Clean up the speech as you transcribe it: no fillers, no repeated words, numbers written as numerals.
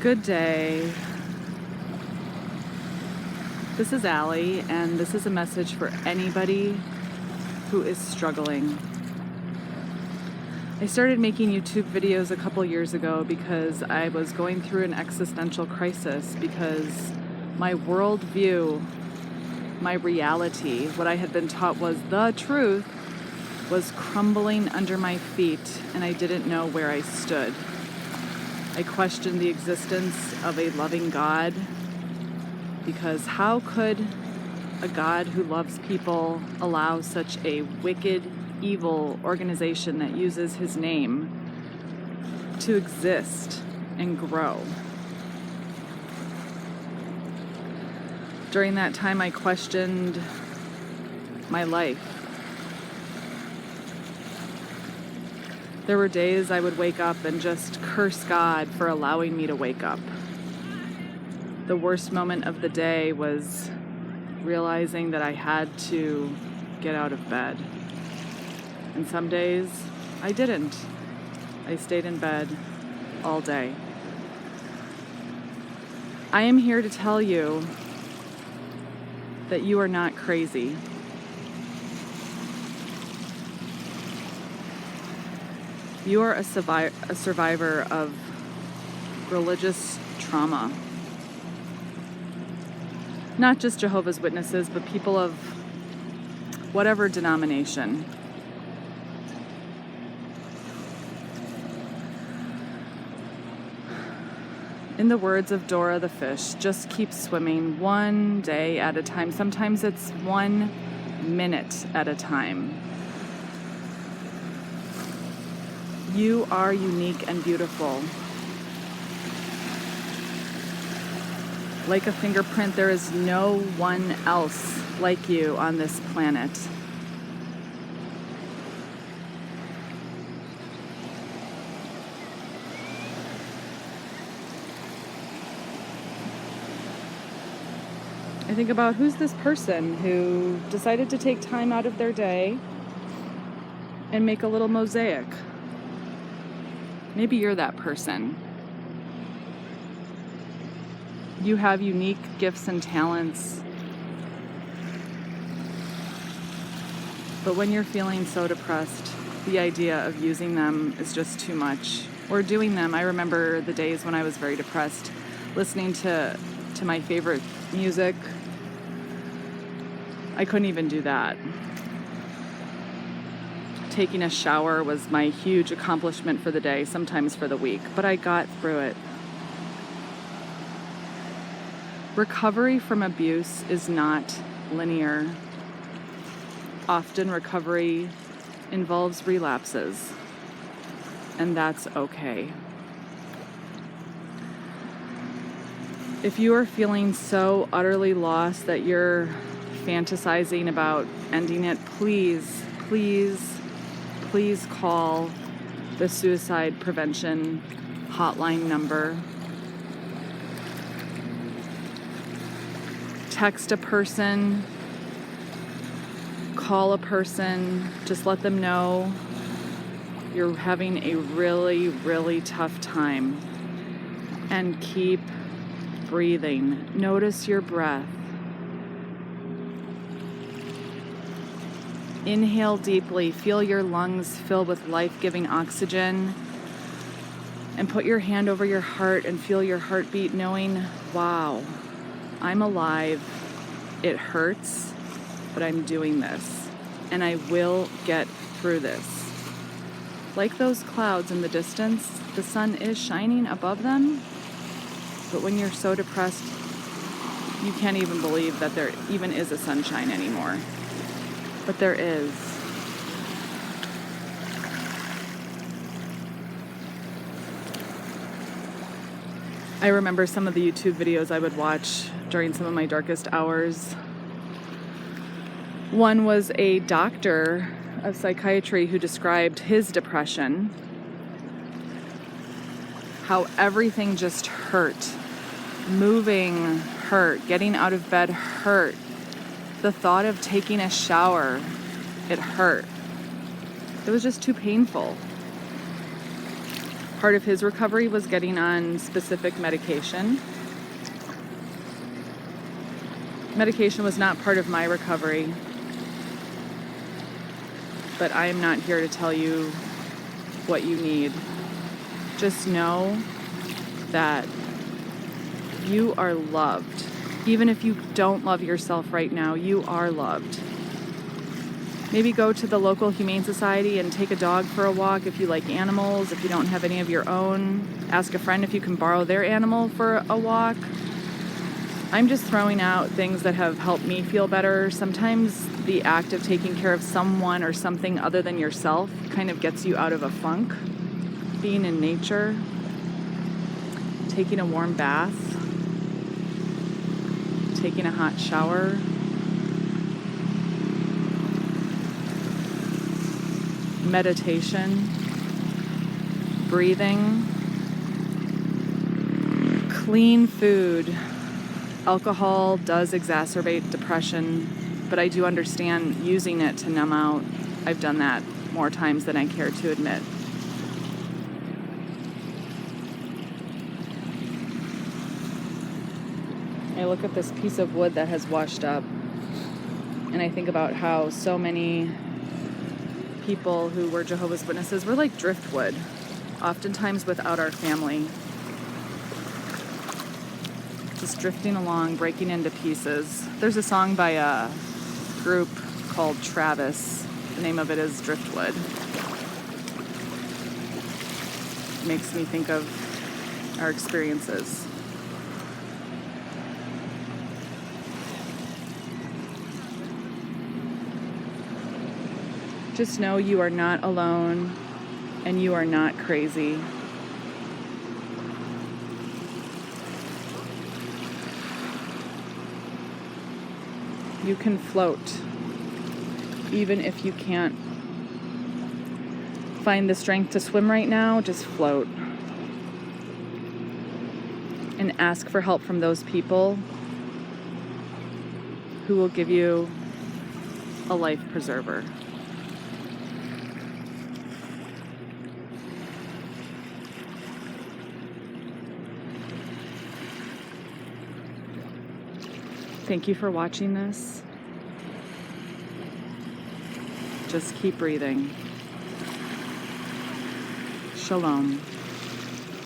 Good day. This is Allie, and this is a message for anybody who is struggling. I started making YouTube videos a couple years ago because I was going through an existential crisis because my worldview, my reality, what I had been taught was the truth, was crumbling under my feet, and I didn't know where I stood. I questioned the existence of a loving God, because how could a God who loves people allow such a wicked, evil organization that uses his name to exist and grow? During that time, I questioned my life. There were days I would wake up and just curse God for allowing me to wake up. The worst moment of the day was realizing that I had to get out of bed. And some days I didn't. I stayed in bed all day. I am here to tell you that you are not crazy. You are a survivor of religious trauma. Not just Jehovah's Witnesses, but people of whatever denomination. In the words of Dora the fish, just keep swimming one day at a time. Sometimes it's 1 minute at a time. You are unique and beautiful. Like a fingerprint, there is no one else like you on this planet. I think about who's this person who decided to take time out of their day and make a little mosaic. Maybe you're that person. You have unique gifts and talents. But when you're feeling so depressed, the idea of using them is just too much. Or doing them. I remember the days when I was very depressed, listening to my favorite music. I couldn't even do that. Taking a shower was my huge accomplishment for the day, sometimes for the week, but I got through it. Recovery from abuse is not linear. Often recovery involves relapses, and that's okay. If you are feeling so utterly lost that you're fantasizing about ending it, please call the suicide prevention hotline number. Text a person, call a person, just let them know you're having a really, really tough time. And keep breathing. Notice your breath. Inhale deeply, feel your lungs fill with life-giving oxygen, and put your hand over your heart and feel your heartbeat, knowing, wow, I'm alive. It hurts, but I'm doing this, and I will get through this. Like those clouds in the distance, the sun is shining above them, but when you're so depressed, you can't even believe that there even is a sunshine anymore. But there is. I remember some of the YouTube videos I would watch during some of my darkest hours. One was a doctor of psychiatry who described his depression, how everything just hurt. Moving hurt, getting out of bed hurt. The thought of taking a shower, it hurt. It was just too painful. Part of his recovery was getting on specific medication. Medication was not part of my recovery, but I am not here to tell you what you need. Just know that you are loved. Even if you don't love yourself right now, you are loved. Maybe go to the local Humane Society and take a dog for a walk if you like animals, if you don't have any of your own. Ask a friend if you can borrow their animal for a walk. I'm just throwing out things that have helped me feel better. Sometimes the act of taking care of someone or something other than yourself kind of gets you out of a funk. Being in nature, taking a warm bath, taking a hot shower, meditation, breathing, clean food. Alcohol does exacerbate depression, but I do understand using it to numb out. I've done that more times than I care to admit. I look at this piece of wood that has washed up, and I think about how so many people who were Jehovah's Witnesses were like driftwood, oftentimes without our family. Just drifting along, breaking into pieces. There's a song by a group called Travis. The name of it is Driftwood. It makes me think of our experiences. Just know you are not alone and you are not crazy. You can float, even if you can't find the strength to swim right now. Just float and ask for help from those people who will give you a life preserver. Thank you for watching this. Just keep breathing. Shalom.